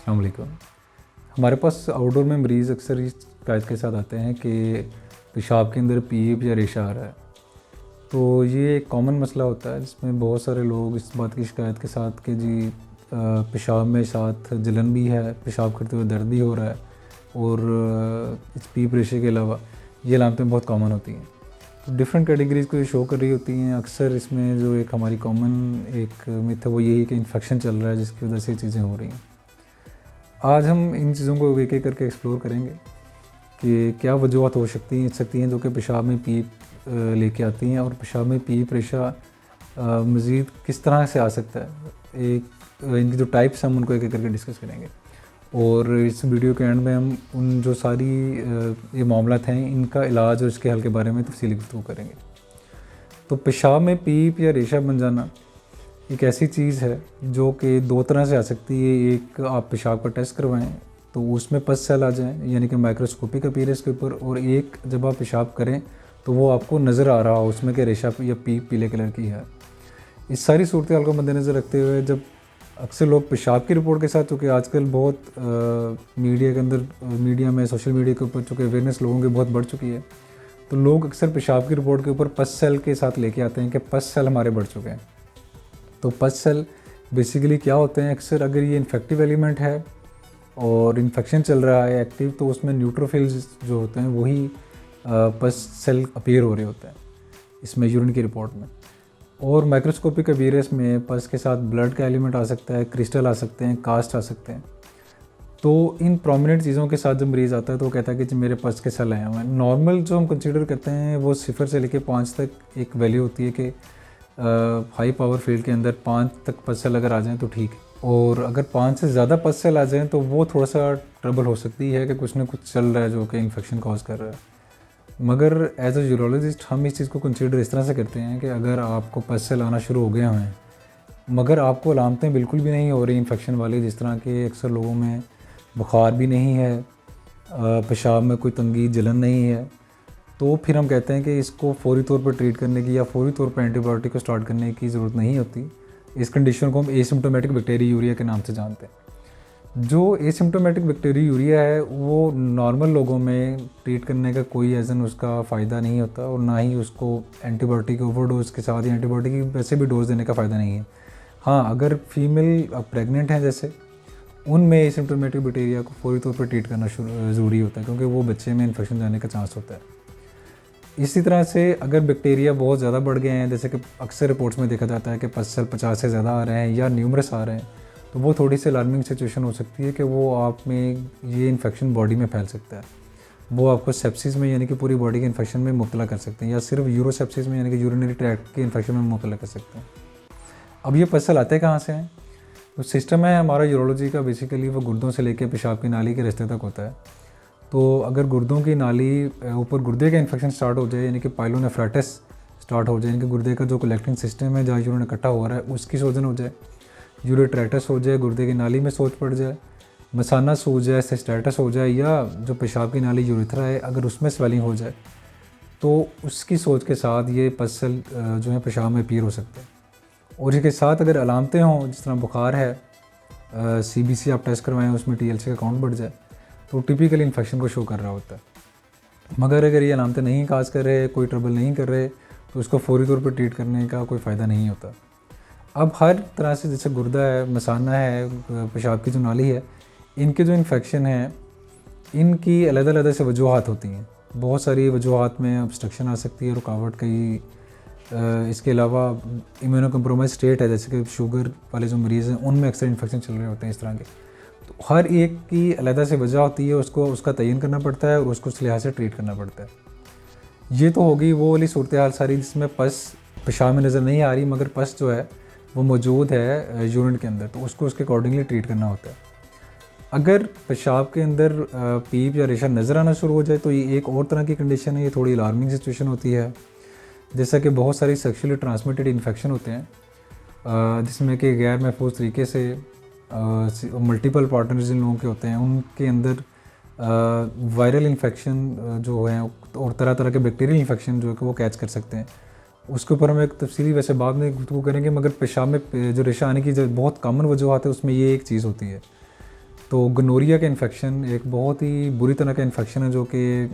अस्सलाम वालेकुम। हमारे पास आउटडोर में मरीज़ अक्सर इस शिकायत के साथ आते हैं कि पेशाब के अंदर पीप या रेशा आ रहा है। तो ये एक कॉमन मसला होता है जिसमें बहुत सारे लोग इस बात की शिकायत के साथ कि जी पेशाब में साथ जलन भी है, पेशाब करते हुए दर्द भी हो रहा है और इस पीप रेशे के अलावा ये अलामतें बहुत कॉमन होती हैं। तो डिफरेंट कैटेगरीज़ को ये शो कर रही होती हैं। अक्सर इसमें जो एक हमारी कॉमन एक मिथ है वो यही कि इन्फेक्शन चल रहा है जिसकी वजह से ये चीज़ें हो रही हैं। आज हम इन चीज़ों को एक एक करके एक्सप्लोर करेंगे कि क्या वजूहत हो सकती हैं जो कि पेशाब में पीप लेके आती हैं और पेशाब में पीप रेशा मज़ीद किस तरह से आ सकता है। इनकी जो टाइप्स हैं हम उनको एक एक करके डिस्कस करेंगे और इस वीडियो के एंड में हम उन जो सारी ये मामलात हैं इनका इलाज और इसके हल के बारे में तफसीली गुफ्तगू करेंगे। तो पेशाब में पीप या रेशा बन जाना एक ऐसी चीज़ है जो कि दो तरह से आ सकती है। एक, आप पेशाब का टेस्ट करवाएं तो उसमें पस सेल आ जाएं यानी कि माइक्रोस्कोपिक अपीयरेंस के ऊपर, और एक जब आप पेशाब करें तो वो आपको नज़र आ रहा हो उसमें कि रेशा या पीप पीले कलर की है। इस सारी सूरत हाल को मद्देनज़र रखते हुए जब अक्सर लोग पेशाब की रिपोर्ट के साथ, चूँकि आजकल बहुत मीडिया के अंदर मीडिया में सोशल मीडिया के ऊपर चूँकि अवेयरनेस लोगों की बहुत बढ़ चुकी है, तो लोग अक्सर पेशाब की रिपोर्ट के ऊपर पस सेल के साथ लेके आते हैं कि पस सेल हमारे बढ़ चुके हैं। तो पस सेल बेसिकली क्या होते हैं, अक्सर अगर ये इन्फेक्टिव एलिमेंट है और इन्फेक्शन चल रहा है एक्टिव, तो उसमें न्यूट्रोफिल्स जो होते हैं वही पस सेल अपीयर हो रहे होते हैं इसमें यूरिन की रिपोर्ट में। और माइक्रोस्कोपिक अपीयरेंस में पस के साथ ब्लड का एलिमेंट आ सकता है, क्रिस्टल आ सकते हैं, कास्ट आ सकते हैं। तो इन प्रोमिनेंट चीज़ों के साथ जब मरीज़ आता है तो वो कहता है कि मेरे पस के सेल आए हुए हैं। नॉर्मल जो हम कंसीडर करते हैं वो 0 से लेकर 5 तक एक वैल्यू होती है कि हाई पावर फील्ड के अंदर 5 तक पस सेल अगर आ जाएँ तो ठीक है, और अगर 5 से ज़्यादा पस सेल आ जाएँ तो वो थोड़ा सा ट्रबल हो सकती है कि कुछ ना कुछ चल रहा है जो कि इन्फेक्शन कॉज कर रहा है। मगर एज अ यूरोलॉजिस्ट हम इस चीज़ को कंसीडर इस तरह से करते हैं कि अगर आपको पस सेल आना शुरू हो गए हैं मगर आपको अलामतें बिल्कुल भी नहीं हो रही इन्फेक्शन वाली, जिस तरह के अक्सर लोगों में बुखार भी नहीं है, पेशाब में कोई तंगी जलन नहीं है, तो फिर हम कहते हैं कि इसको फौरी तौर पर ट्रीट करने की या फौरी तौर पर एंटीबायोटिक को स्टार्ट करने की ज़रूरत नहीं होती। इस कंडीशन को हम एसिम्प्टोमेटिक बैक्टीरियूरिया के नाम से जानते हैं। जो एसिम्प्टोमेटिक बैक्टीरियूरिया है वो नॉर्मल लोगों में ट्रीट करने का कोई एजन उसका फ़ायदा नहीं होता और ना ही उसको एंटीबायोटिक ओवरडोज के साथ या एंटीबायोटिक की वैसे भी डोज देने का फ़ायदा नहीं है। हाँ, अगर फीमेल प्रेग्नेंट हैं जैसे, उनमें एसिम्प्टोमेटिक बैक्टीरिया को फौरी तौर पर ट्रीट करना ज़रूरी होता है क्योंकि वो बच्चे में इन्फेक्शन जाने का चांस होता है। इसी तरह से अगर बैक्टीरिया बहुत ज़्यादा बढ़ गए हैं, जैसे कि अक्सर रिपोर्ट्स में देखा जाता है कि पस सेल 50 से ज़्यादा आ रहे हैं या न्यूमरस आ रहे हैं, तो वो थोड़ी सी अलार्मिंग सिचुएशन हो सकती है कि वो आप में ये इन्फेक्शन बॉडी में फैल सकता है। वो आपको सेप्सिस में यानी कि पूरी बॉडी के इन्फेक्शन में मुब्तला कर सकते हैं या सिर्फ यूरोसेप्सिस में यानी कि यूरिनरी ट्रैक्ट के इन्फेक्शन में मुब्तला कर सकते हैं। अब ये पस सेल आते कहाँ से हैं? तो सिस्टम है हमारा यूरोलॉजी का, बेसिकली वो गुर्दों से लेकर पेशाब की नाली के रास्ते तक होता है। तो अगर गुर्दों की नाली ऊपर गुर्दे का इन्फेक्शन स्टार्ट हो जाए यानी कि पाइलोनेफ्राइटिस स्टार्ट हो जाए, यानी कि गुर्दे का जो कलेक्टिंग सिस्टम है जहाँ यूरिन इकट्ठा हो रहा है उसकी सूजन हो जाए, यूरेट्राइटिस हो जाए, गुर्दे की नाली में सोज पड़ जाए, मसाना सूज जाए, सिस्टाइटिस हो जाए, या जो पेशाब की नाली यूरेथ्रा है अगर उसमें स्वेलिंग हो जाए, तो उसकी सोज के साथ ये पस सेल जो है पेशाब में अपीयर हो सकते हैं। और इसके साथ अगर अलामतें हों जिस तरह बुखार है, CBC आप टेस्ट करवाएं उसमें TLC का काउंट बढ़ जाए, तो टिपिकल इन्फेक्शन को शो कर रहा होता है। मगर अगर ये अलामतें नहीं काज कर रहे, कोई ट्रबल नहीं कर रहे, तो उसको फौरी तौर पर ट्रीट करने का कोई फ़ायदा नहीं होता। अब हर तरह से जैसे गुर्दा है, मसाना है, पेशाब की जो नाली है, इनके जो इन्फेक्शन है इनकी अलग-अलग से वजूहात होती हैं। बहुत सारी वजूहात में ऑब्स्ट्रक्शन आ सकती है, रुकावट कई, इसके अलावा इम्यूनो कम्प्रोमाइज स्टेट है जैसे कि शुगर वाले जो मरीज़ हैं उनमें अक्सर इन्फेक्शन चल रहे होते हैं इस तरह के। तो हर एक की अलग से वजह होती है, उसको उसका तयन करना पड़ता है और उसको उस लिहाज से ट्रीट करना पड़ता है। ये तो होगी वो वाली सूरत हाल सारी जिसमें पस पेशाब में नज़र नहीं आ रही मगर पस जो है वो मौजूद है यूरिन के अंदर, तो उसको उसके अकॉर्डिंगली ट्रीट करना होता है। अगर पेशाब के अंदर पीप या रेशा नज़र आना शुरू हो जाए तो ये एक और तरह की कंडीशन है, ये थोड़ी अलार्मिंग सिचुएशन होती है। जैसा कि बहुत सारी सेक्सुअली ट्रांसमिटेड इन्फेक्शन होते हैं जिसमें कि गैर महफूज तरीके से मल्टीपल पार्टनर्स जिन लोगों के होते हैं उनके अंदर वायरल इन्फेक्शन जो है और तरह तरह के बैक्टीरियल इन्फेक्शन जो है कि वो कैच कर सकते हैं। उसके ऊपर हम एक तफसीली वैसे बाद में गुफ्तगू करेंगे, मगर पेशाब में जो रेशा आने की जो बहुत कॉमन वजूहत है उसमें ये एक चीज़ होती है। तो गनोरिया का इन्फेक्शन एक बहुत ही बुरी तरह का इन्फेक्शन है जो कि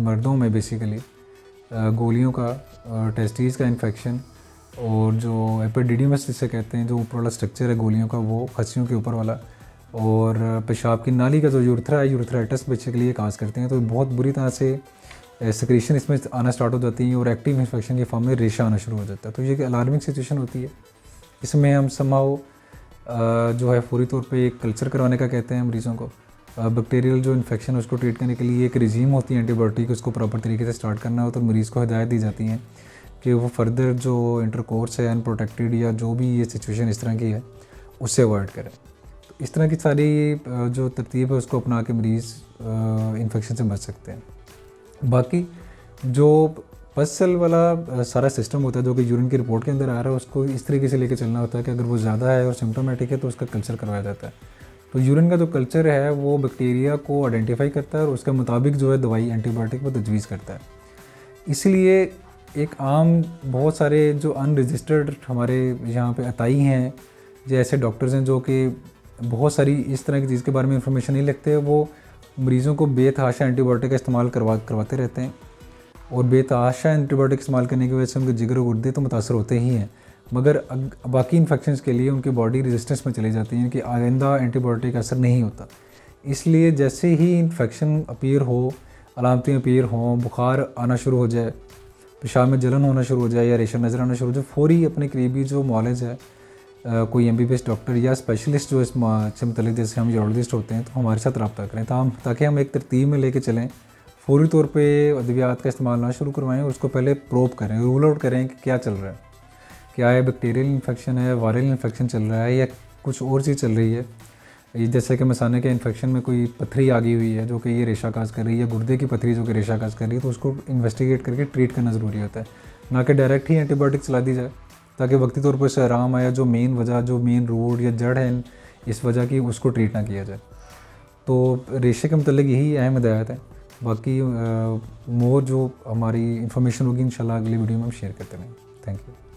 मर्दों में बेसिकली गोलियों का टेस्टिस का इन्फेक्शन और जो एपिडिडिमस जिसे कहते हैं, जो ऊपर वाला स्ट्रक्चर है गोलियों का, वो खस्सियों के ऊपर वाला, और पेशाब की नाली का जो यूरेथ्रा है, यूरेथ्राइटिस बेसिकली ये काज करते हैं। तो बहुत बुरी तरह से सिक्रीशन इसमें आना स्टार्ट हो जाती है और एक्टिव इन्फेक्शन के फॉर्म में रेशा आना शुरू हो जाता है। तो ये अलार्मिंग सिचुएशन होती है। इसमें हम समहाउ जो है फौरी तौर पे एक कल्चर करवाने का कहते हैं मरीज़ों को। बैक्टीरियल जो इन्फेक्शन है उसको ट्रीट करने के लिए एक रिजीम होती है एंटीबायोटिक, उसको प्रॉपर तरीके से स्टार्ट करना हो तो मरीज़ को हिदायत दी जाती है कि वो फर्दर जो इंटरकोर्स है अनप्रोटेक्टेड या जो भी ये सिचुएशन इस तरह की है उससे अवॉइड करें। तो इस तरह की सारी जो तरतीब है उसको अपना के मरीज़ इन्फेक्शन से बच सकते हैं। बाकी जो पसल वाला सारा सिस्टम होता है जो कि यूरिन की रिपोर्ट के अंदर आ रहा है, उसको इस तरीके से लेके चलना होता है कि अगर वो ज़्यादा है और सिम्टोमेटिक है तो उसका कल्चर करवाया जाता है। तो यूरिन का जो कल्चर है वो बैक्टीरिया को आइडेंटिफाई करता है और उसके मुताबिक जो है दवाई एंटीबायोटिक वो तजवीज़ करता है। इसलिए एक आम बहुत सारे जो अनरजिस्टर्ड हमारे यहाँ पे अताई हैं, जैसे डॉक्टर्स हैं जो कि बहुत सारी इस तरह की चीज़ के बारे में इंफॉर्मेशन नहीं लिखते, वो मरीज़ों को बेतहाशा एंटीबायोटिक का इस्तेमाल करवाते रहते हैं और बेतहाशा एंटीबायोटिक इस्तेमाल करने की वजह से उनके जिगर और गुर्दे तो मुतासर होते ही हैं, मगर बाकी इन्फेक्शंस के लिए उनकी बॉडी रेजिस्टेंस में चली जाती है कि आइंदा एंटीबायोटिक असर नहीं होता। इसलिए जैसे ही इन्फेक्शन अपीयर हो, अलामतें अपीयर हों, बुखार आना शुरू हो जाए, पेशाब में जलन होना शुरू हो जाए या रेशा नज़र आना शुरू हो जाए, फ़ौरी अपने करीबी जो मॉलेज है कोई MBBS डॉक्टर या स्पेशलिस्ट जो इस से मतलब जैसे हम यूरोलॉजिस्ट होते हैं तो हमारे साथ रब्ता करें ताकि हम एक तरतीब में लेके चलें, फौरी तौर पे अद्वियात का इस्तेमाल ना शुरू करवाएं और उसको पहले प्रोब करें, रूल आउट करें कि क्या चल रहा है, क्या है बैक्टीरियल इन्फेक्शन है, वायरल इन्फेक्शन चल रहा है या कुछ और चीज़ चल रही है। जैसे कि मसाने के इन्फेक्शन में कोई पथरी आ गई हुई है जो कि ये रेशाकाज कर रही है, या गुर्दे की पथरी जो कि रेशाकाज कर रही है, तो उसको इन्वेस्टिगेट करके ट्रीट करना ज़रूरी होता है, ना कि डायरेक्ट ही एंटीबायोटिक चला दी जाए ताकि वक्ती तौर पर इससे आराम आया। जो मेन वजह, जो मेन रूट या जड़ है इस वजह की, उसको ट्रीट ना किया जाए। तो रेशे के मतलब यही अहम हिदायत है। बाकी मोर जो हमारी इन्फॉर्मेशन होगी इंशाल्लाह अगली वीडियो में हम शेयर करते रहेंगे। Thank you.